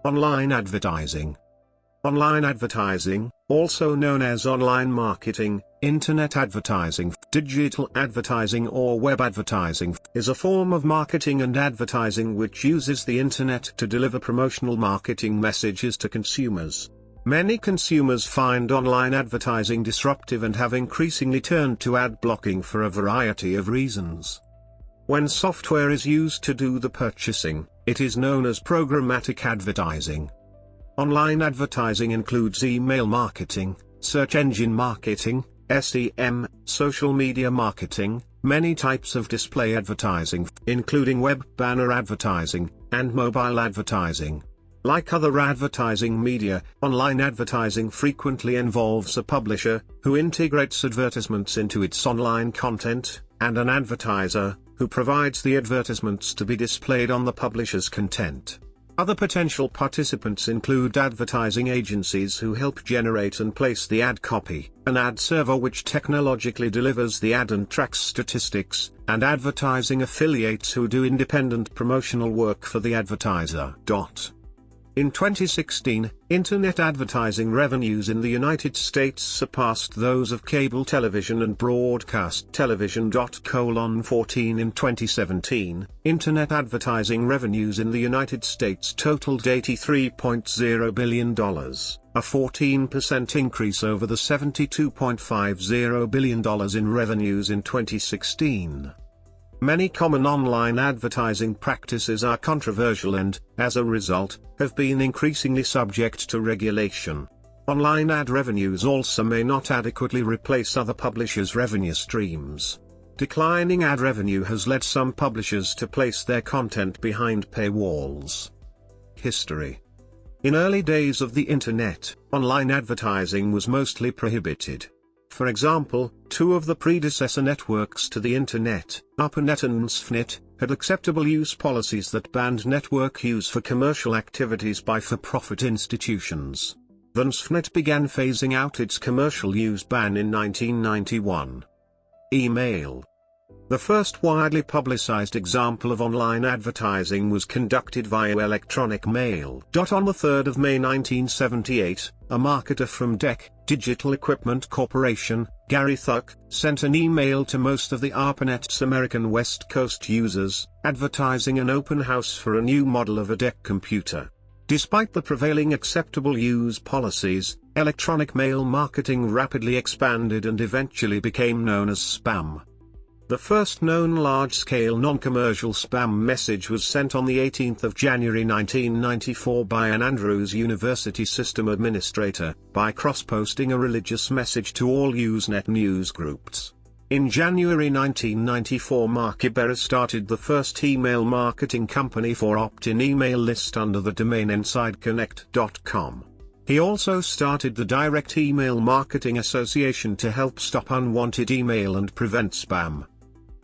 Online advertising. Online advertising, also known as online marketing, internet advertising, digital advertising or web advertising, is a form of marketing and advertising which uses the internet to deliver promotional marketing messages to consumers. Many consumers find online advertising disruptive and have increasingly turned to ad blocking for a variety of reasons. When software is used to do the purchasing, it is known as programmatic advertising. Online advertising includes email marketing, search engine marketing, SEM, social media marketing, many types of display advertising, including web banner advertising, and mobile advertising. Like other advertising media, online advertising frequently involves a publisher, who integrates advertisements into its online content, and an advertiser, who provides the advertisements to be displayed on the publisher's content. Other potential participants include advertising agencies who help generate and place the ad copy, an ad server which technologically delivers the ad and tracks statistics, and advertising affiliates who do independent promotional work for the advertiser. In 2016, internet advertising revenues in the United States surpassed those of cable television and broadcast television. Colon14 In 2017, internet advertising revenues in the United States totaled $83.0 billion, a 14% increase over the $72.50 billion in revenues in 2016. Many common online advertising practices are controversial and, as a result, have been increasingly subject to regulation. Online ad revenues also may not adequately replace other publishers' revenue streams. Declining ad revenue has led some publishers to place their content behind paywalls. History. In early days of the Internet, online advertising was mostly prohibited. For example, two of the predecessor networks to the Internet, UPNet and SFNet, had acceptable use policies that banned network use for commercial activities by for-profit institutions. Then SFNet began phasing out its commercial use ban in 1991. Email. The first widely publicized example of online advertising was conducted via electronic mail. On the 3rd of May 1978, a marketer from DEC, Digital Equipment Corporation, Gary Thuck, sent an email to most of the ARPANET's American West Coast users, advertising an open house for a new model of a DEC computer. Despite the prevailing acceptable use policies, electronic mail marketing rapidly expanded and eventually became known as spam. The first known large-scale non-commercial spam message was sent on the 18th of January 1994 by an Andrews University system administrator, by cross-posting a religious message to all Usenet news groups. In January 1994, Makeover started the first email marketing company for opt-in email list under the domain InsideConnect.com. He also started the Direct Email Marketing Association to help stop unwanted email and prevent spam.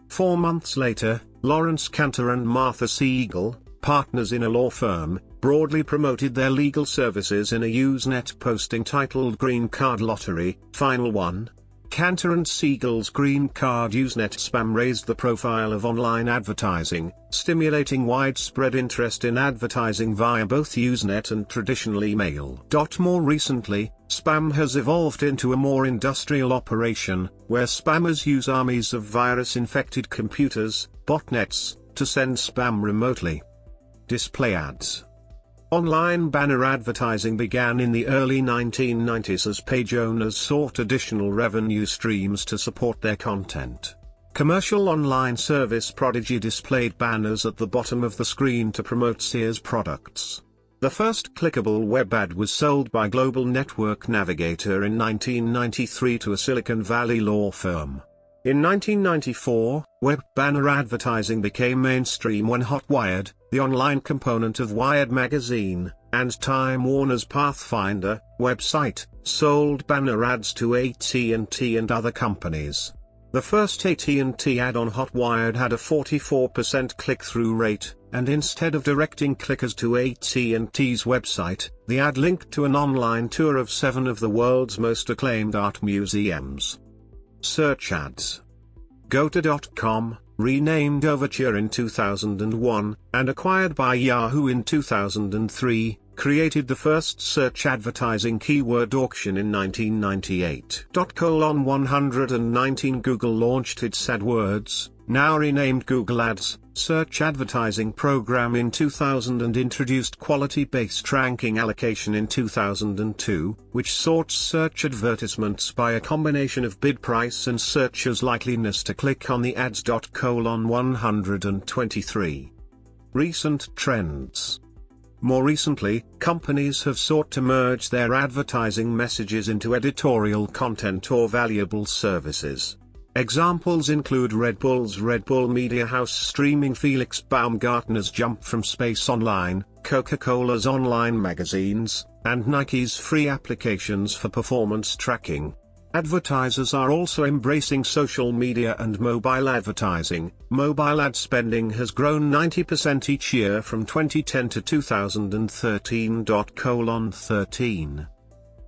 4 months later, Lawrence Cantor and Martha Siegel, partners in a law firm, broadly promoted their legal services in a Usenet post entitled Green Card Lottery, Final One. Cantor and Siegel's Green Card Usenet spam raised the profile of online advertising, stimulating widespread interest in advertising via both Usenet and traditional email. More recently, spam has evolved into a more industrial operation, where spammers use armies of virus-infected computers, botnets, to send spam remotely. Display ads. Online banner advertising began in the early 1990s as page owners sought additional revenue streams to support their content. Commercial online service Prodigy displayed banners at the bottom of the screen to promote Sears products. The first clickable web ad was sold by Global Network Navigator in 1993 to a Silicon Valley law firm. In 1994, web banner advertising became mainstream when Hotwired, the online component of Wired magazine, and Time Warner's Pathfinder website, sold banner ads to AT&T and other companies. The first AT&T ad on Hotwired had a 44% click-through rate, and instead of directing clickers to AT&T's website, the ad linked to an online tour of 7 of the world's most acclaimed art museums. Search ads. Gota.com, renamed Overture in 2001, and acquired by Yahoo in 2003, created the first search advertising keyword auction in 1998. Colon 119 Google launched its AdWords, now renamed Google Ads, search advertising program in 2000 and introduced quality-based ranking allocation in 2002, which sorts search advertisements by a combination of bid price and searchers' likeliness to click on the ads. Colon 123. Recent trends. More recently, companies have sought to merge their advertising messages into editorial content or valuable services. Examples include Red Bull's Red Bull Media House streaming, Felix Baumgartner's Jump from Space Online, Coca-Cola's online magazines, and Nike's free applications for performance tracking. Advertisers are also embracing social media and mobile advertising. Mobile ad spending has grown 90% each year from 2010 to 2013. Colon 13.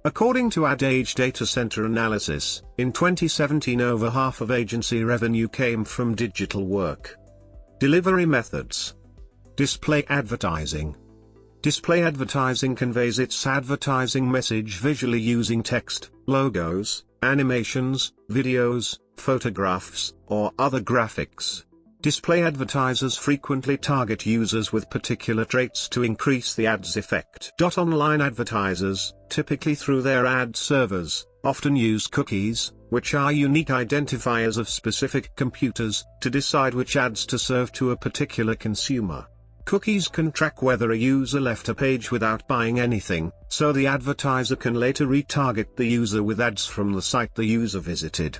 According to Ad Age Data Center Analysis, in 2017 over half of agency revenue came from digital work. Delivery methods. Display advertising. Display advertising conveys its advertising message visually using text, logos, animations, videos, photographs, or other graphics. Display advertisers frequently target users with particular traits to increase the ad's effect. Online advertisers, typically through their ad servers, often use cookies, which are unique identifiers of specific computers, to decide which ads to serve to a particular consumer. Cookies can track whether a user left a page without buying anything, so the advertiser can later retarget the user with ads from the site the user visited.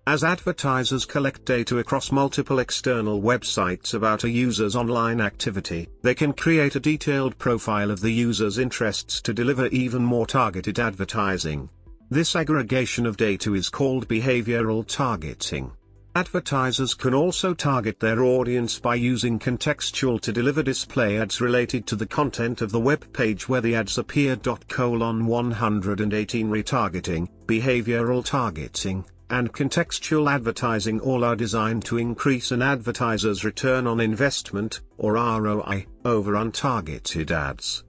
As advertisers collect data across multiple external websites about a user's online activity, they can create a detailed profile of the user's interests to deliver even more targeted advertising. This aggregation of data is called behavioral targeting. Advertisers can also target their audience by using Contextual to deliver display ads related to the content of the web page where the ads appear. Colon 118 Retargeting, behavioral targeting, and contextual advertising all are designed to increase an advertiser's return on investment, or ROI, over untargeted ads.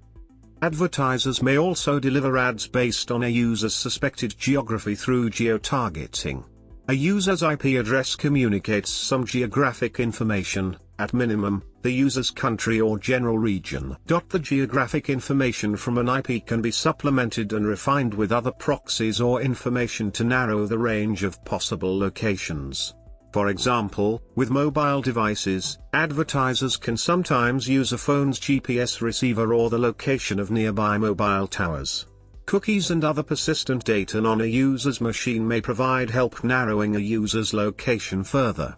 Advertisers may also deliver ads based on a user's suspected geography through geo-targeting. A user's IP address communicates some geographic information, at minimum, the user's country or general region. The geographic information from an IP can be supplemented and refined with other proxies or information to narrow the range of possible locations. For example, with mobile devices, advertisers can sometimes use a phone's GPS receiver or the location of nearby mobile towers. Cookies and other persistent data on a user's machine may provide help narrowing a user's location further.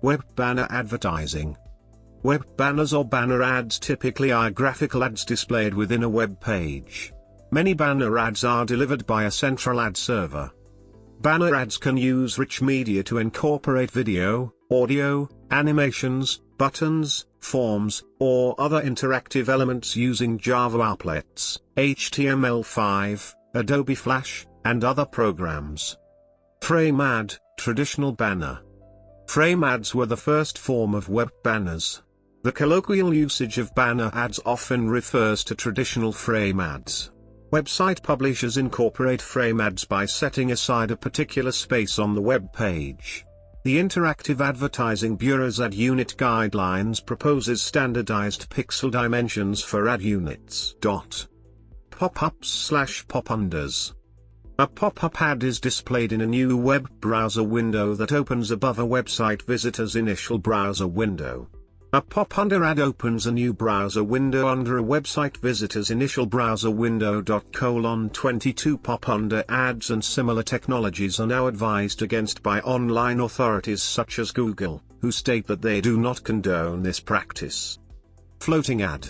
Web banner advertising. Web banners or banner ads typically are graphical ads displayed within a web page. Many banner ads are delivered by a central ad server. Banner ads can use rich media to incorporate video, audio, animations, buttons, forms, or other interactive elements using Java applets, HTML5, Adobe Flash, and other programs. Frame ad, traditional banner. Frame ads were the first form of web banners. The colloquial usage of banner ads often refers to traditional frame ads. Website publishers incorporate frame ads by setting aside a particular space on the web page. The Interactive Advertising Bureau's Ad Unit Guidelines proposes standardized pixel dimensions for ad units. Pop-ups/pop-unders. A pop-up ad is displayed in a new web browser window that opens above a website visitor's initial browser window. A pop-under ad opens a new browser window under a website visitor's initial browser window. Colon 22 Pop-under ads and similar technologies are now advised against by online authorities such as Google, who state that they do not condone this practice. Floating ad.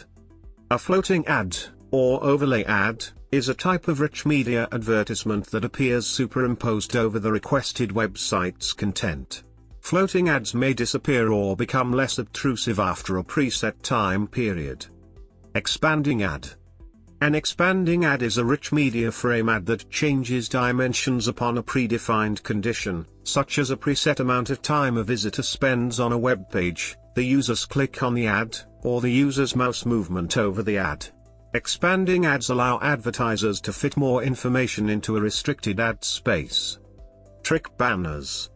A floating ad, or overlay ad, is a type of rich media advertisement that appears superimposed over the requested website's content. Floating ads may disappear or become less obtrusive after a preset time period. Expanding ad. An expanding ad is a rich media frame ad that changes dimensions upon a predefined condition, such as a preset amount of time a visitor spends on a web page, the user's click on the ad, or the user's mouse movement over the ad. Expanding ads allow advertisers to fit more information into a restricted ad space. Trick banners.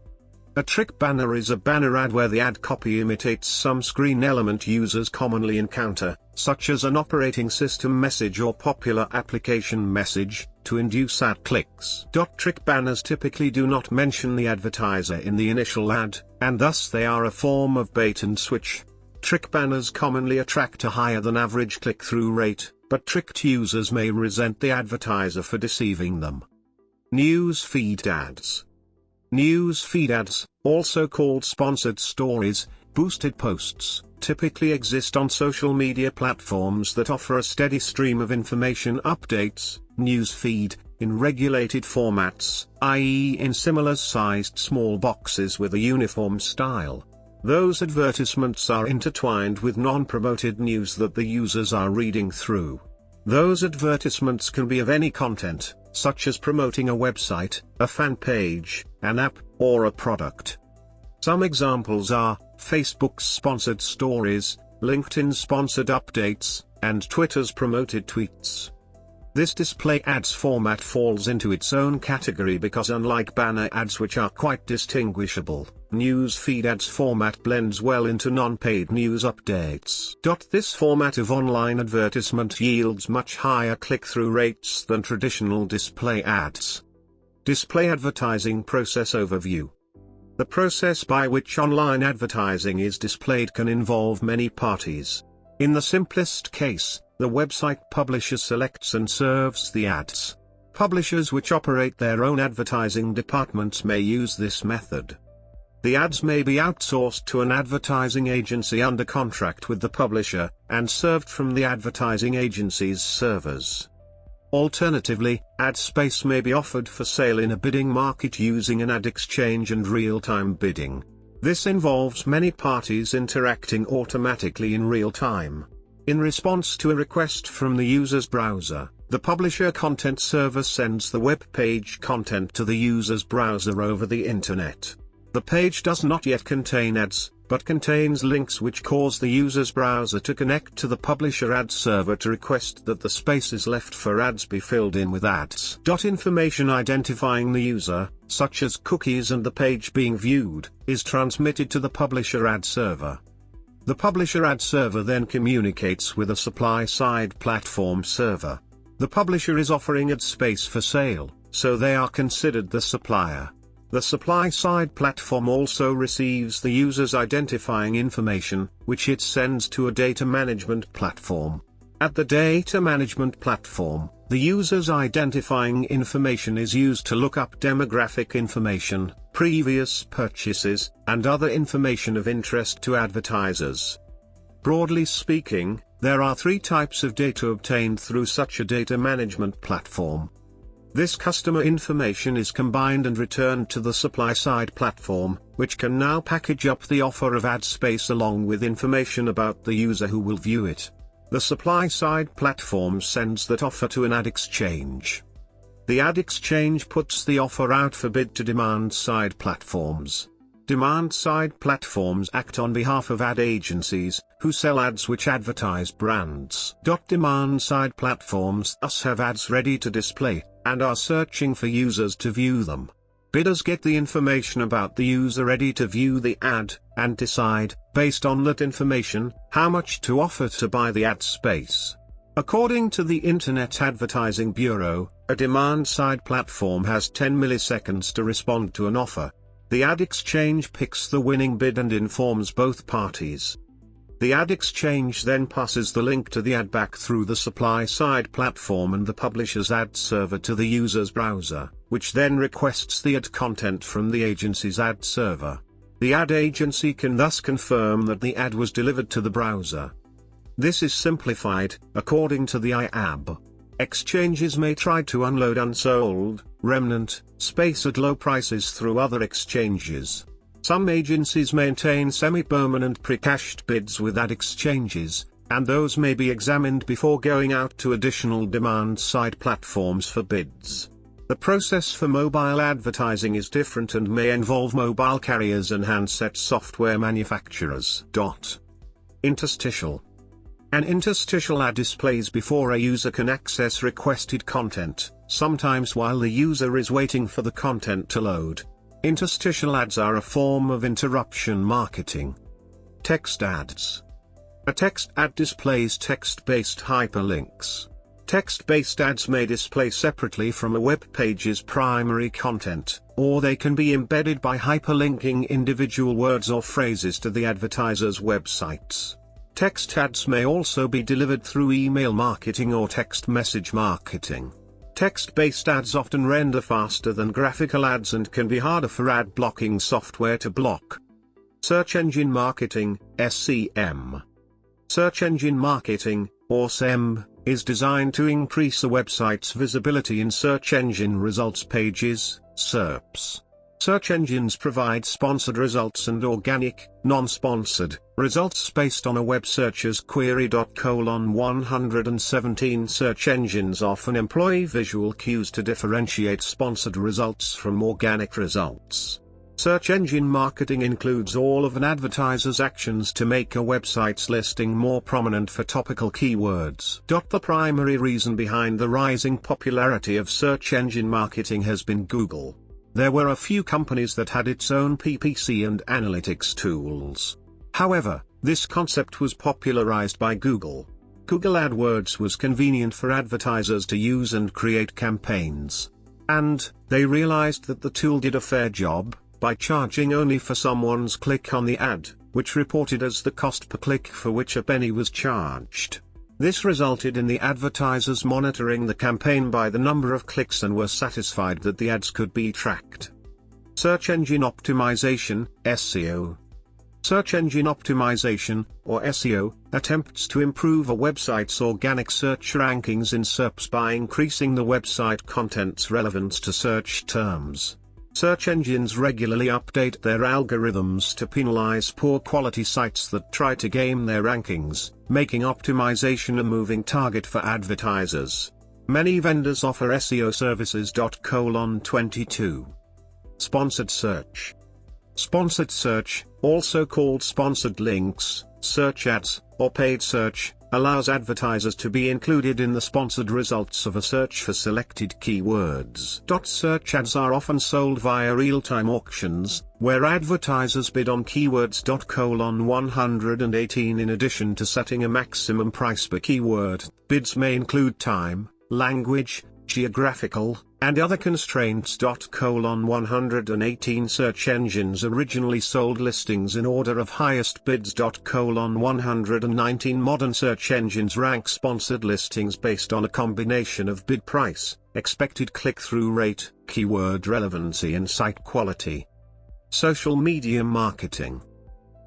A trick banner is a banner ad where the ad copy imitates some screen element users commonly encounter, such as an operating system message or popular application message, to induce ad clicks. Trick banners typically do not mention the advertiser in the initial ad, and thus they are a form of bait and switch. Trick banners commonly attract a higher than average click-through rate, but tricked users may resent the advertiser for deceiving them. News feed ads. News feed ads, also called sponsored stories, boosted posts, typically exist on social media platforms that offer a steady stream of information updates, news feed, in regulated formats, i.e. in similar-sized small boxes with a uniform style. Those advertisements are intertwined with non-promoted news that the users are reading through. Those advertisements can be of any content, such as promoting a website, a fan page, an app, or a product. Some examples are Facebook's sponsored stories, LinkedIn's sponsored updates, and Twitter's promoted tweets. This display ads format falls into its own category because unlike banner ads which are quite distinguishable, news feed ads format blends well into non-paid news updates. This format of online advertisement yields much higher click-through rates than traditional display ads. Display advertising process overview. The process by which online advertising is displayed can involve many parties. In the simplest case, the website publisher selects and serves the ads. Publishers which operate their own advertising departments may use this method. The ads may be outsourced to an advertising agency under contract with the publisher, and served from the advertising agency's servers. Alternatively, ad space may be offered for sale in a bidding market using an ad exchange and real-time bidding. This involves many parties interacting automatically in real time. In response to a request from the user's browser, the publisher content server sends the web page content to the user's browser over the internet. The page does not yet contain ads, but contains links which cause the user's browser to connect to the publisher ad server to request that the spaces left for ads be filled in with ads. Information identifying the user, such as cookies and the page being viewed, is transmitted to the publisher ad server. The publisher ad server then communicates with a supply-side platform server. The publisher is offering ad space for sale, so they are considered the supplier. The supply-side platform also receives the user's identifying information, which it sends to a data management platform. At the data management platform, the user's identifying information is used to look up demographic information, previous purchases, and other information of interest to advertisers. Broadly speaking, there are three types of data obtained through such a data management platform. This customer information is combined and returned to the supply-side platform, which can now package up the offer of ad space along with information about the user who will view it. The supply-side platform sends that offer to an ad exchange. The ad exchange puts the offer out for bid to demand-side platforms. Demand-side platforms act on behalf of ad agencies, who sell ads which advertise brands. Demand-side platforms thus have ads ready to display, and are searching for users to view them. Bidders get the information about the user ready to view the ad, and decide, based on that information, how much to offer to buy the ad space. According to the Internet Advertising Bureau, a demand-side platform has 10 milliseconds to respond to an offer. The ad exchange picks the winning bid and informs both parties. The ad exchange then passes the link to the ad back through the supply-side platform and the publisher's ad server to the user's browser, which then requests the ad content from the agency's ad server. The ad agency can thus confirm that the ad was delivered to the browser. This is simplified, according to the IAB. Exchanges may try to unload unsold, remnant, space at low prices through other exchanges. Some agencies maintain semi-permanent pre-cached bids with ad exchanges, and those may be examined before going out to additional demand-side platforms for bids. The process for mobile advertising is different and may involve mobile carriers and handset software manufacturers. Interstitial. An interstitial ad displays before a user can access requested content, sometimes while the user is waiting for the content to load. Interstitial ads are a form of interruption marketing. Text ads. A text ad displays text-based hyperlinks. Text-based ads may display separately from a web page's primary content, or they can be embedded by hyperlinking individual words or phrases to the advertiser's websites. Text ads may also be delivered through email marketing or text message marketing. Text-based ads often render faster than graphical ads and can be harder for ad blocking software to block. Search engine marketing, SEM. Search engine marketing, or SEM, is designed to increase a website's visibility in search engine results pages, SERPs. Search engines provide sponsored results and organic, non-sponsored, results based on a web searcher's query. Colon 117 Search engines often employ visual cues to differentiate sponsored results from organic results. Search engine marketing includes all of an advertiser's actions to make a website's listing more prominent for topical keywords. The primary reason behind the rising popularity of search engine marketing has been Google. There were a few companies that had its own PPC and analytics tools. However, this concept was popularized by Google. Google AdWords was convenient for advertisers to use and create campaigns. And they realized that the tool did a fair job by charging only for someone's click on the ad, which reported as the cost per click for which a penny was charged. This resulted in the advertisers monitoring the campaign by the number of clicks and were satisfied that the ads could be tracked. Search engine optimization, SEO. Search engine optimization, or SEO, attempts to improve a website's organic search rankings in SERPs by increasing the website content's relevance to search terms. Search engines regularly update their algorithms to penalize poor quality sites that try to game their rankings, making optimization a moving target for advertisers. Many vendors offer SEO services. Colon 22. Sponsored search. Sponsored search, also called sponsored links, search ads, or paid search, allows advertisers to be included in the sponsored results of a search for selected keywords. Search ads are often sold via real-time auctions, where advertisers bid on keywords. Colon 118 In addition to setting a maximum price per keyword, bids may include time, language, geographical, and other constraints. Colon 118 Search engines originally sold listings in order of highest bids. Colon 119 Modern search engines rank sponsored listings based on a combination of bid price, expected click-through rate, keyword relevancy and site quality. Social media marketing.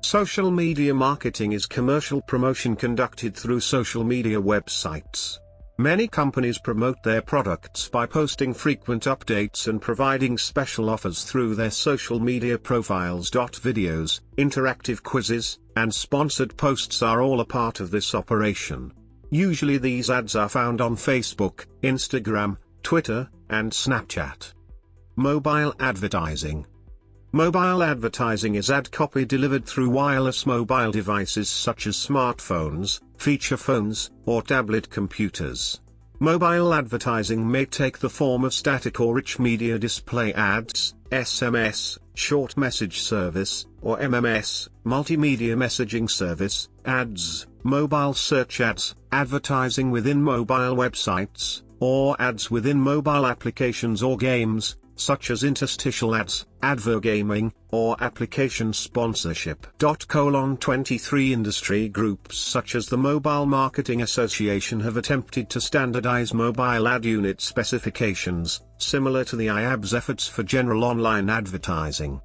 Social media marketing is commercial promotion conducted through social media websites. Many companies promote their products by posting frequent updates and providing special offers through their social media profiles. Videos, interactive quizzes, and sponsored posts are all a part of this operation. Usually these ads are found on Facebook, Instagram, Twitter, and Snapchat. Mobile advertising. Mobile advertising is ad copy delivered through wireless mobile devices such as smartphones, feature phones, or tablet computers. Mobile advertising may take the form of static or rich media display ads, SMS, short message service, or MMS, multimedia messaging service, ads, mobile search ads, advertising within mobile websites, or ads within mobile applications or games, such as interstitial ads, advergaming, or application sponsorship. Colon 23 Industry groups such as the Mobile Marketing Association have attempted to standardize mobile ad unit specifications, similar to the IAB's efforts for general online advertising.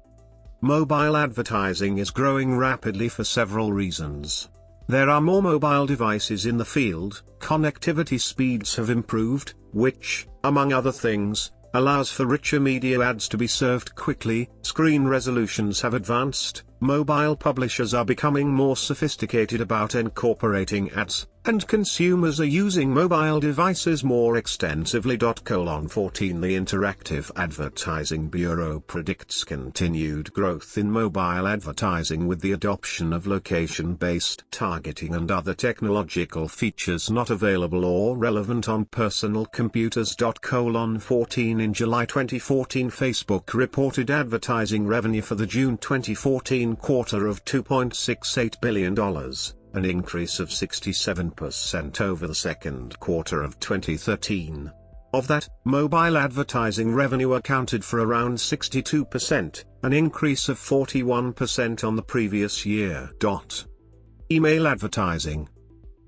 Mobile advertising is growing rapidly for several reasons. There are more mobile devices in the field, connectivity speeds have improved, which, among other things, allows for richer media ads to be served quickly, screen resolutions have advanced, mobile publishers are becoming more sophisticated about incorporating ads, and consumers are using mobile devices more extensively. 14 The Interactive Advertising Bureau predicts continued growth in mobile advertising with the adoption of location-based targeting and other technological features not available or relevant on personal computers. 14 In July 2014, Facebook reported advertising revenue for the June 2014 quarter of $2.68 billion. An increase of 67% over the second quarter of 2013. Of that, mobile advertising revenue accounted for around 62%, an increase of 41% on the previous year. Email advertising.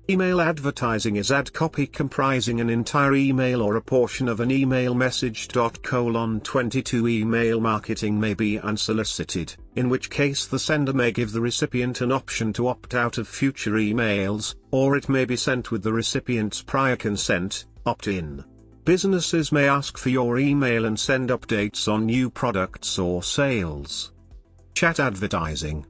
Email advertising is ad copy comprising an entire email or a portion of an email message. 22 Email marketing may be unsolicited, in which case the sender may give the recipient an option to opt out of future emails, or it may be sent with the recipient's prior consent, opt-in. Businesses may ask for your email and send updates on new products or sales. Chat advertising.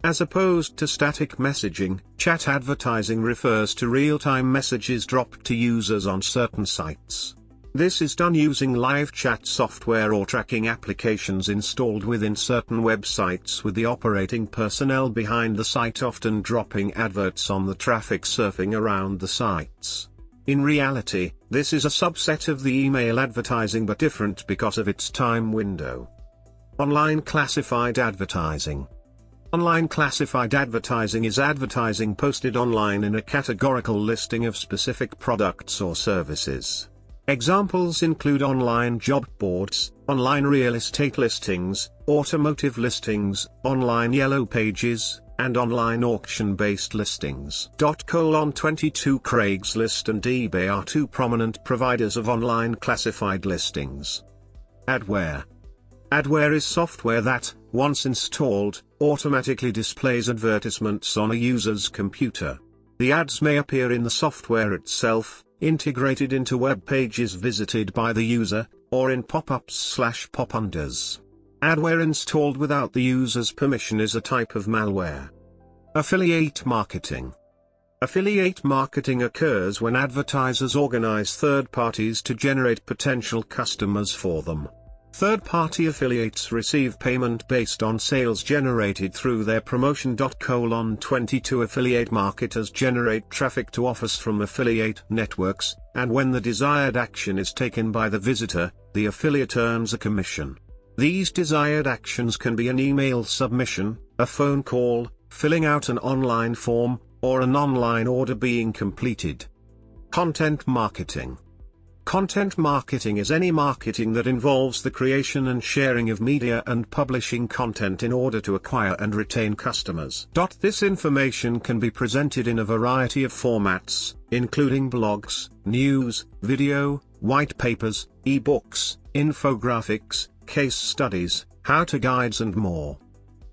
As opposed to static messaging, chat advertising refers to real-time messages dropped to users on certain sites. This is done using live chat software or tracking applications installed within certain websites, with the operating personnel behind the site often dropping adverts on the traffic surfing around the sites. In reality, this is a subset of the email advertising but different because of its time window. Online classified advertising. Online classified advertising is advertising posted online in a categorical listing of specific products or services. Examples include online job boards, online real estate listings, automotive listings, online yellow pages, and online auction-based listings. 22 Craigslist and eBay are two prominent providers of online classified listings. Adware. Adware is software that, once installed, automatically displays advertisements on a user's computer. The ads may appear in the software itself, integrated into web pages visited by the user, or in pop-ups/pop-unders. Adware installed without the user's permission is a type of malware. Affiliate marketing. Affiliate marketing occurs when advertisers organize third parties to generate potential customers for them. Third-party affiliates receive payment based on sales generated through their promotion. 22 Affiliate marketers generate traffic to offers from affiliate networks, and when the desired action is taken by the visitor, the affiliate earns a commission. These desired actions can be an email submission, a phone call, filling out an online form, or an online order being completed. Content marketing. Content marketing is any marketing that involves the creation and sharing of media and publishing content in order to acquire and retain customers. This information can be presented in a variety of formats, including blogs, news, video, white papers, e-books, infographics, case studies, how-to guides and more.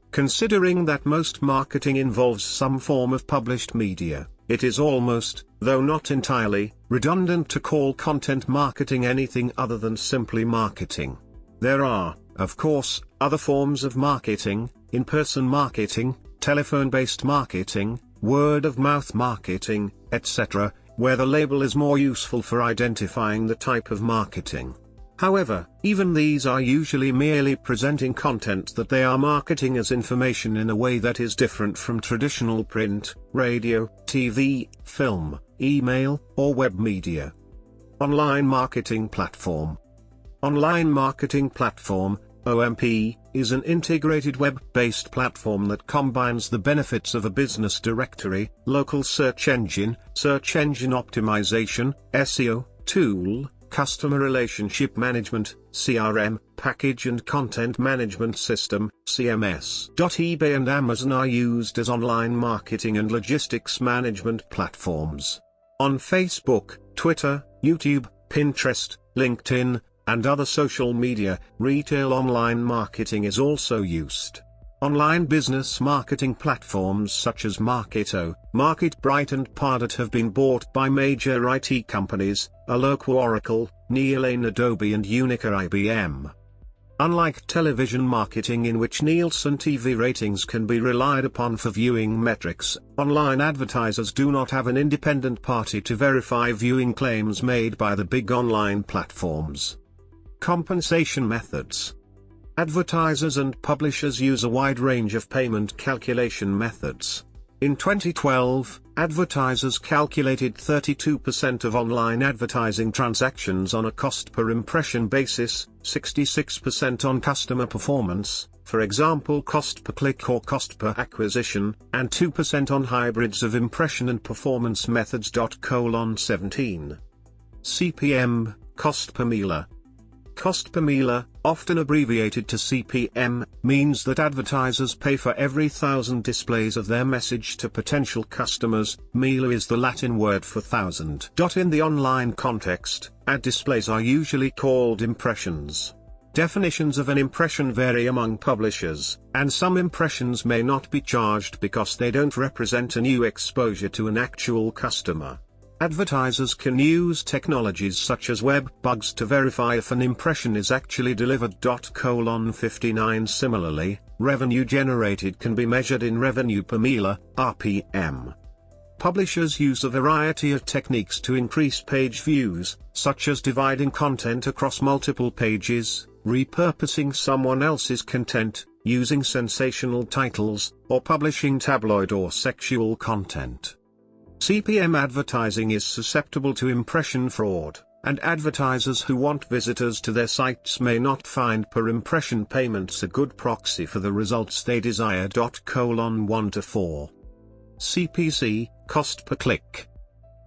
Considering that most marketing involves some form of published media, it is almost, though not entirely, redundant to call content marketing anything other than simply marketing. There are, of course, other forms of marketing, in-person marketing, telephone-based marketing, word-of-mouth marketing, etc., where the label is more useful for identifying the type of marketing. However, even these are usually merely presenting content that they are marketing as information in a way that is different from traditional print, radio, TV, film, email, or web media. Online marketing platform. Online marketing platform, OMP, is an integrated web-based platform that combines the benefits of a business directory, local search engine optimization, SEO, tool, customer relationship management, CRM, package and content management system, CMS. eBay and Amazon are used as online marketing and logistics management platforms. On Facebook, Twitter, YouTube, Pinterest, LinkedIn, and other social media, retail online marketing is also used. Online business marketing platforms such as Marketo, MarketBright and Pardot have been bought by major IT companies, Aloku Oracle, Neolane Adobe and Unica IBM. Unlike television marketing, in which Nielsen TV ratings can be relied upon for viewing metrics, online advertisers do not have an independent party to verify viewing claims made by the big online platforms. Compensation methods. Advertisers and publishers use a wide range of payment calculation methods. In 2012, advertisers calculated 32% of online advertising transactions on a cost per impression basis, 66% on customer performance, for example cost per click or cost per acquisition, and 2% on hybrids of impression and performance methods. Colon 17. CPM, cost per mailer. Cost per mailer, often abbreviated to CPM, means that advertisers pay for every 1,000 displays of their message to potential customers. Mailer is the Latin word for 1,000. In the online context, ad displays are usually called impressions. Definitions of an impression vary among publishers, and some impressions may not be charged because they don't represent a new exposure to an actual customer. Advertisers can use technologies such as web bugs to verify if an impression is actually delivered. Colon 59. Similarly, revenue generated can be measured in revenue per mailer, RPM. Publishers use a variety of techniques to increase page views, such as dividing content across multiple pages, repurposing someone else's content, using sensational titles, or publishing tabloid or sexual content. CPM advertising is susceptible to impression fraud, and advertisers who want visitors to their sites may not find per impression payments a good proxy for the results they desire. Colon 1 to 4. CPC, cost per click.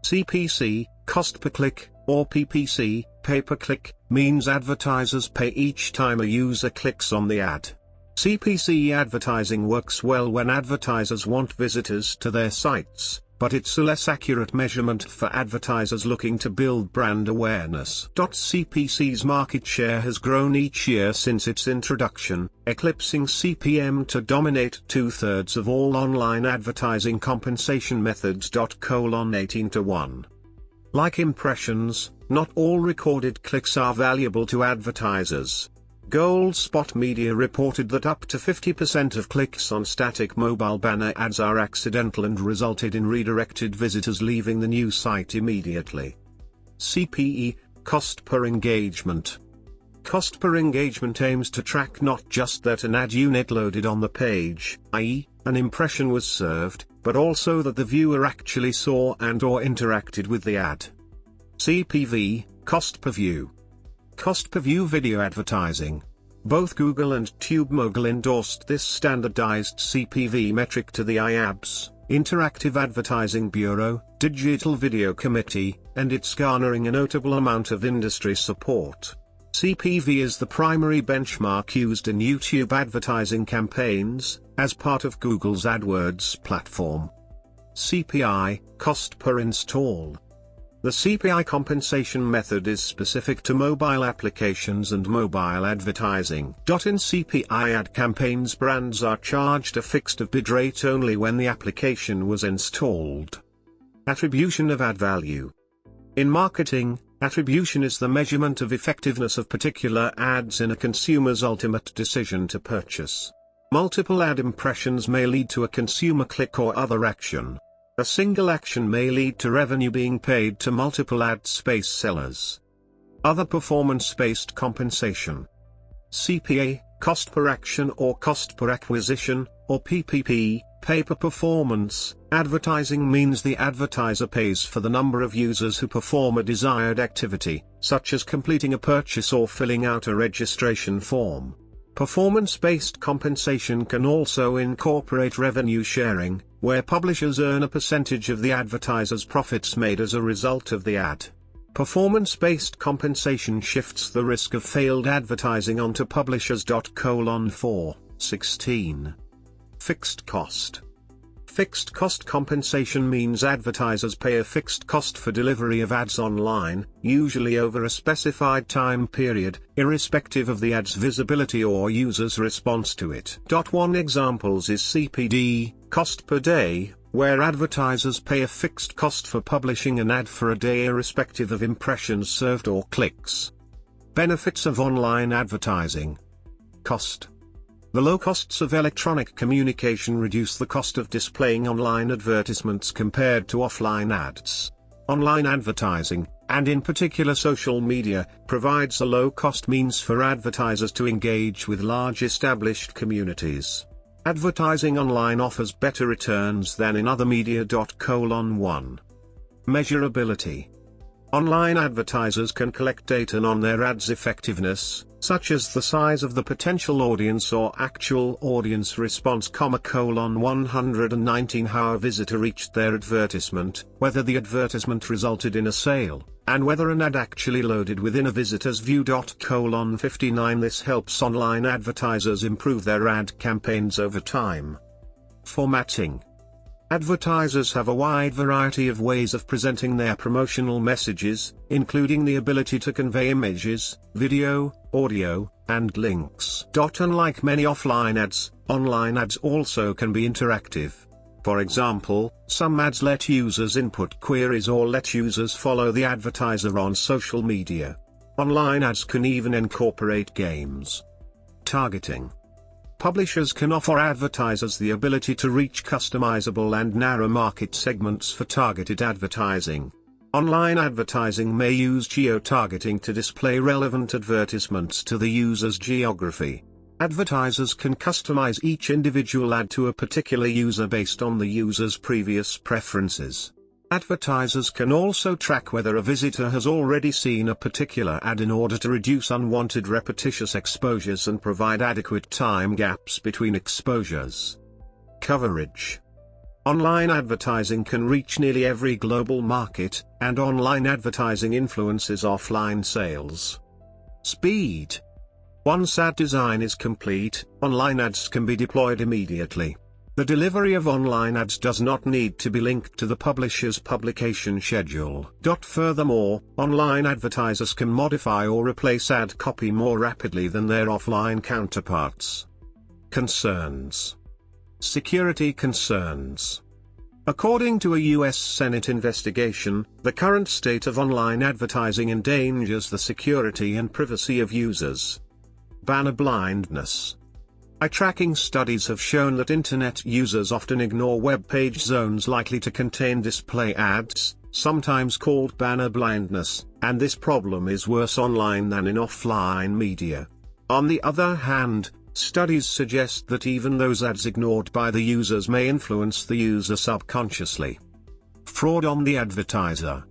CPC, cost per click, or PPC, pay per click, means advertisers pay each time a user clicks on the ad. CPC advertising works well when advertisers want visitors to their sites, but it's a less accurate measurement for advertisers looking to build brand awareness. CPC's market share has grown each year since its introduction, eclipsing CPM to dominate 2/3 of all online advertising compensation methods. Colon 18 to 1. Like impressions, not all recorded clicks are valuable to advertisers. Goldspot Media reported that up to 50% of clicks on static mobile banner ads are accidental and resulted in redirected visitors leaving the new site immediately. Cpe Cost per engagement. Cost per engagement aims to track not just that an ad unit loaded on the page, i.e., an impression was served, but also that the viewer actually saw and/or interacted with the ad. CPV, cost per view. Cost per view video advertising. Both Google and TubeMogul endorsed this standardized CPV metric to the IABS, Interactive Advertising Bureau, Digital Video Committee, and it's garnering a notable amount of industry support. CPV is the primary benchmark used in YouTube advertising campaigns, as part of Google's AdWords platform. CPI, cost per install. The CPI compensation method is specific to mobile applications and mobile advertising. In CPI ad campaigns, brands are charged a fixed bid rate only when the application was installed. Attribution of ad value. In marketing, attribution is the measurement of effectiveness of particular ads in a consumer's ultimate decision to purchase. Multiple ad impressions may lead to a consumer click or other action. A single action may lead to revenue being paid to multiple ad space sellers. Other performance-based compensation. CPA, cost per action or cost per acquisition, or PPP, pay per performance. Advertising means the advertiser pays for the number of users who perform a desired activity, such as completing a purchase or filling out a registration form. Performance-based compensation can also incorporate revenue sharing, where publishers earn a percentage of the advertiser's profits made as a result of the ad. Performance-based compensation shifts the risk of failed advertising onto publishers. Colon 4, 16. Fixed cost. Fixed cost compensation means advertisers pay a fixed cost for delivery of ads online, usually over a specified time period, irrespective of the ad's visibility or users' response to it. One examples is CPD, cost per day, where advertisers pay a fixed cost for publishing an ad for a day irrespective of impressions served or clicks. Benefits of online advertising. Cost. The low costs of electronic communication reduce the cost of displaying online advertisements compared to offline ads. Online advertising, and in particular social media, provides a low-cost means for advertisers to engage with large established communities. Advertising online offers better returns than in other media. Colon1 Measurability. Online advertisers can collect data on their ads' effectiveness, such as the size of the potential audience or actual audience response, Colon 119 how a visitor reached their advertisement, whether the advertisement resulted in a sale, and whether an ad actually loaded within a visitor's view. Colon 59 This helps online advertisers improve their ad campaigns over time. Formatting. Advertisers have a wide variety of ways of presenting their promotional messages, including the ability to convey images, video, audio, and links. Unlike many offline ads, online ads also can be interactive. For example, some ads let users input queries or let users follow the advertiser on social media. Online ads can even incorporate games. Targeting. Publishers can offer advertisers the ability to reach customizable and narrow market segments for targeted advertising. Online advertising may use geo-targeting to display relevant advertisements to the user's geography. Advertisers can customize each individual ad to a particular user based on the user's previous preferences. Advertisers can also track whether a visitor has already seen a particular ad in order to reduce unwanted repetitious exposures and provide adequate time gaps between exposures. Coverage. Online advertising can reach nearly every global market, and online advertising influences offline sales. Speed. Once ad design is complete, online ads can be deployed immediately. The delivery of online ads does not need to be linked to the publisher's publication schedule. Furthermore, online advertisers can modify or replace ad copy more rapidly than their offline counterparts. Concerns. Security concerns. According to a U.S. Senate investigation, the current state of online advertising endangers the security and privacy of users. Banner blindness. Eye tracking studies have shown that Internet users often ignore web page zones likely to contain display ads, sometimes called banner blindness, and this problem is worse online than in offline media. On the other hand, studies suggest that even those ads ignored by the users may influence the user subconsciously. Fraud on the advertiser.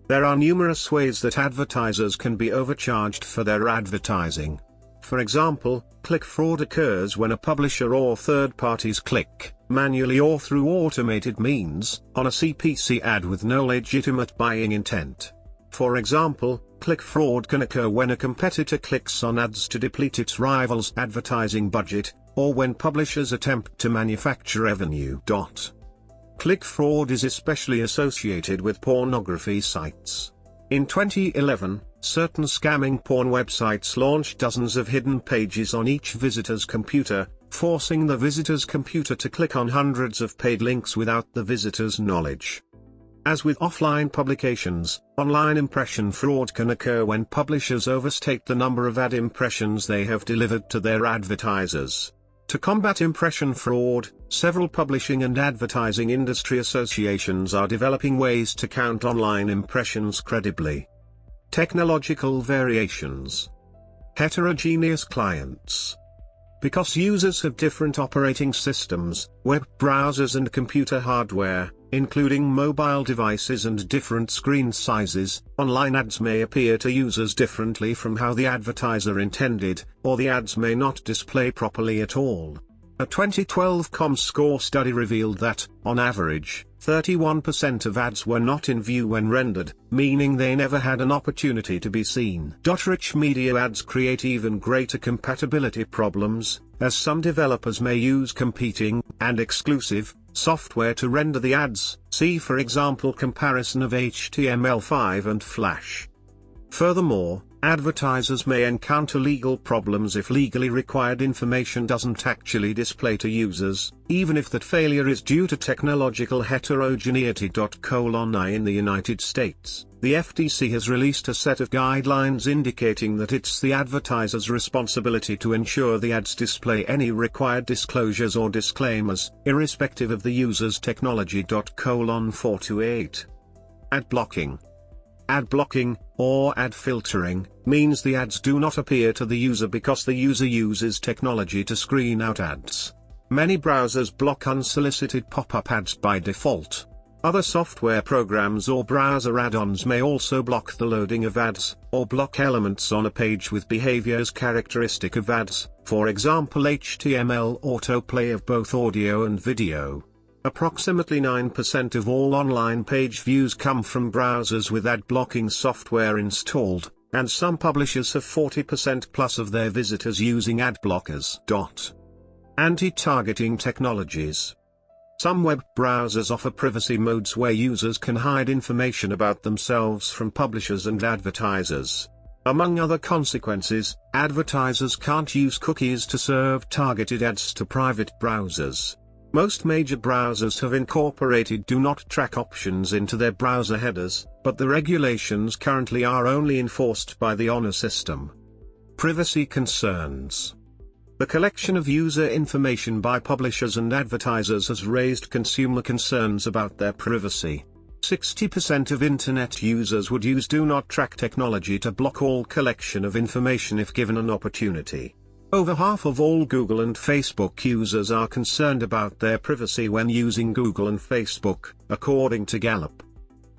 There are numerous ways that advertisers can be overcharged for their advertising. For example, click fraud occurs when a publisher or third parties click, manually or through automated means, on a CPC ad with no legitimate buying intent. For example, click fraud can occur when a competitor clicks on ads to deplete its rival's advertising budget, or when publishers attempt to manufacture revenue. Click fraud is especially associated with pornography sites. In 2011, certain scamming porn websites launched dozens of hidden pages on each visitor's computer, forcing the visitor's computer to click on hundreds of paid links without the visitor's knowledge. As with offline publications, online impression fraud can occur when publishers overstate the number of ad impressions they have delivered to their advertisers. To combat impression fraud, several publishing and advertising industry associations are developing ways to count online impressions credibly. Technological variations. Heterogeneous clients. Because users have different operating systems, web browsers and computer hardware, including mobile devices and different screen sizes, online ads may appear to users differently from how the advertiser intended, or the ads may not display properly at all. A 2012 ComScore study revealed that, on average, 31% of ads were not in view when rendered, meaning they never had an opportunity to be seen. Rich media ads create even greater compatibility problems, as some developers may use competing, and exclusive, software to render the ads, see for example comparison of HTML5 and Flash. Furthermore, Advertisers may encounter legal problems if legally required information doesn't actually display to users, even if that failure is due to technological heterogeneity. (I) In the United States, the FTC has released a set of guidelines indicating that it's the advertiser's responsibility to ensure the ads display any required disclosures or disclaimers, irrespective of the user's technology. (: 428). Ad blocking. Ad blocking, or ad filtering, means the ads do not appear to the user because the user uses technology to screen out ads. Many browsers block unsolicited pop-up ads by default. Other software programs or browser add-ons may also block the loading of ads, or block elements on a page with behaviors characteristic of ads, for example HTML autoplay of both audio and video. Approximately 9% of all online page views come from browsers with ad blocking software installed, and some publishers have 40% plus of their visitors using ad blockers. Anti-targeting technologies. Some web browsers offer privacy modes where users can hide information about themselves from publishers and advertisers. Among other consequences, advertisers can't use cookies to serve targeted ads to private browsers. Most major browsers have incorporated do not track options into their browser headers, but the regulations currently are only enforced by the honor system. Privacy concerns. The collection of user information by publishers and advertisers has raised consumer concerns about their privacy. 60% of Internet users would use do not track technology to block all collection of information if given an opportunity. Over half of all Google and Facebook users are concerned about their privacy when using Google and Facebook, according to Gallup.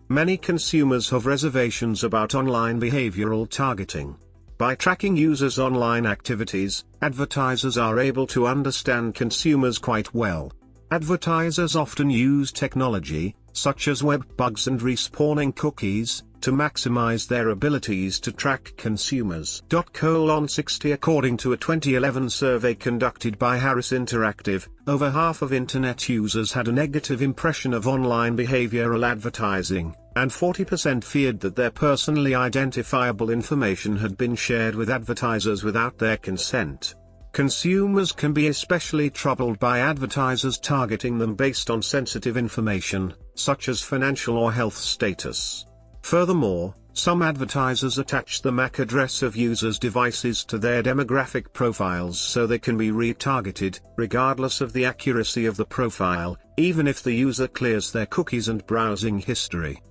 Many consumers have reservations about online behavioral targeting. By tracking users' online activities, advertisers are able to understand consumers quite well. Advertisers often use technology, such as web bugs and respawning cookies, to maximize their abilities to track consumers. (: 60 According to a 2011 survey conducted by Harris Interactive, over half of Internet users had a negative impression of online behavioral advertising, and 40% feared that their personally identifiable information had been shared with advertisers without their consent. Consumers can be especially troubled by advertisers targeting them based on sensitive information, such as financial or health status. Furthermore, some advertisers attach the MAC address of users' devices to their demographic profiles so they can be retargeted, regardless of the accuracy of the profile, even if the user clears their cookies and browsing history.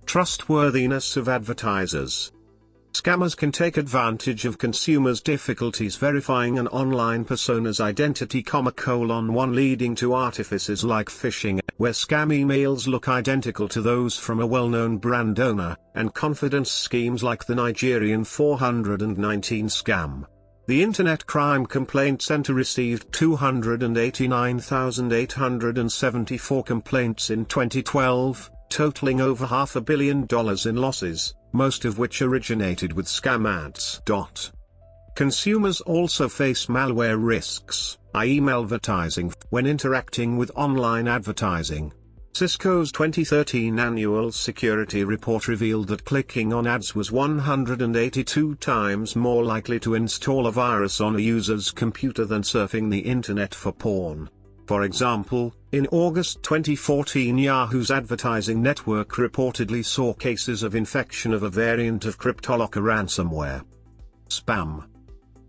Trustworthiness of advertisers. Scammers can take advantage of consumers' difficulties verifying an online persona's identity, (:1) leading to artifices like phishing, where scam emails look identical to those from a well-known brand owner, and confidence schemes like the Nigerian 419 scam. The Internet Crime Complaint Center received 289,874 complaints in 2012, totaling over $500 million in losses, most of which originated with scam ads. Consumers also face malware risks, i.e. malvertising, when interacting with online advertising. Cisco's 2013 annual security report revealed that clicking on ads was 182 times more likely to install a virus on a user's computer than surfing the internet for porn. For example, in August 2014, Yahoo's advertising network reportedly saw cases of infection of a variant of CryptoLocker ransomware. Spam.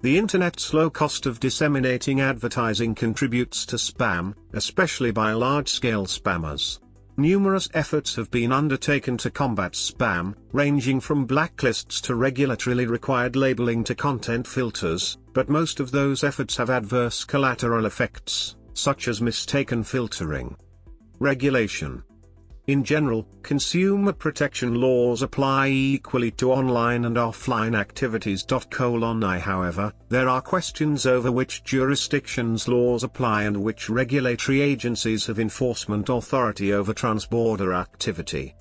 The Internet's low cost of disseminating advertising contributes to spam, especially by large-scale spammers. Numerous efforts have been undertaken to combat spam, ranging from blacklists to regulatorily required labeling to content filters, but most of those efforts have adverse collateral effects, such as mistaken filtering. Regulation. In general, consumer protection laws apply equally to online and offline activities. However, there are questions over which jurisdictions laws apply and which regulatory agencies have enforcement authority over transborder activity.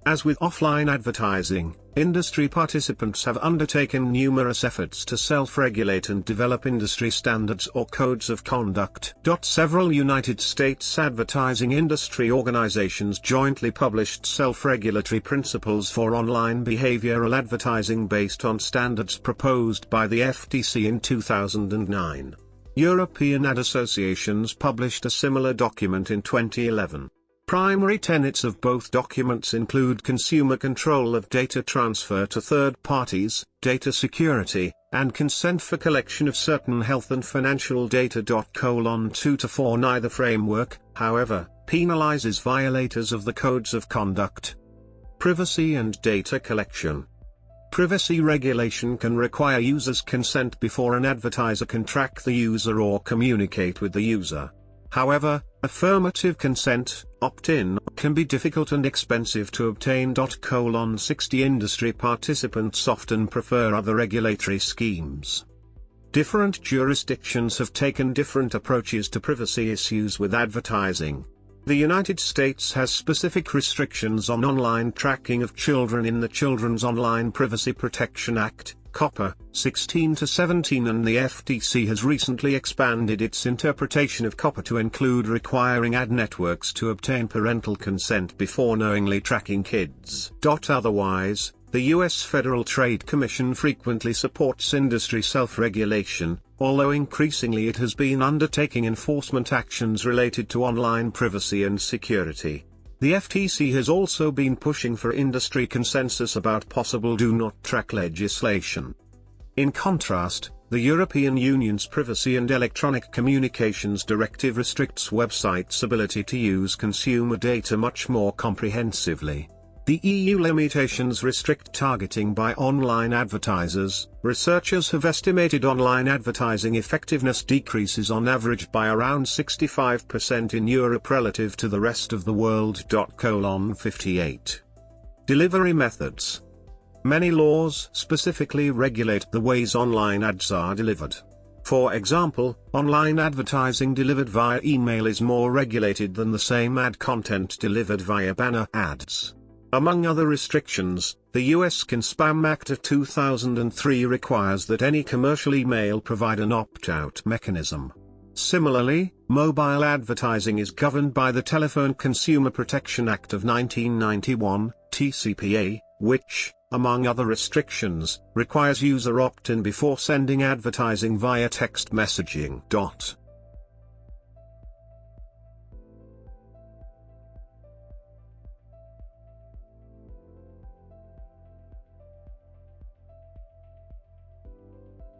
As with offline advertising, industry participants have undertaken numerous efforts to self-regulate and develop industry standards or codes of conduct. Several United States advertising industry organizations jointly published self-regulatory principles for online behavioral advertising based on standards proposed by the FTC in 2009. European ad associations published a similar document in 2011. Primary tenets of both documents include consumer control of data transfer to third parties, data security, and consent for collection of certain health and financial data. Colon 2-4 Neither framework, however, penalizes violators of the codes of conduct. Privacy and data collection. Privacy regulation can require users' consent before an advertiser can track the user or communicate with the user. However, affirmative consent, opt-in, can be difficult and expensive to obtain. 60 Industry participants often prefer other regulatory schemes. Different jurisdictions have taken different approaches to privacy issues with advertising. The United States has specific restrictions on online tracking of children in the Children's Online Privacy Protection Act, COPPA, 16-17, and the FTC has recently expanded its interpretation of COPPA to include requiring ad networks to obtain parental consent before knowingly tracking kids. Otherwise, the U.S. Federal Trade Commission frequently supports industry self-regulation, although increasingly it has been undertaking enforcement actions related to online privacy and security. The FTC has also been pushing for industry consensus about possible do not track legislation. In contrast, the European Union's Privacy and Electronic Communications Directive restricts websites' ability to use consumer data much more comprehensively. The EU limitations restrict targeting by online advertisers. Researchers have estimated online advertising effectiveness decreases on average by around 65% in Europe relative to the rest of the world. 58. Delivery methods. Many laws specifically regulate the ways online ads are delivered. For example, online advertising delivered via email is more regulated than the same ad content delivered via banner ads. Among other restrictions, the U.S. Spam Act of 2003 requires that any commercial email provide an opt-out mechanism. Similarly, mobile advertising is governed by the Telephone Consumer Protection Act of 1991, TCPA, which, among other restrictions, requires user opt-in before sending advertising via text messaging.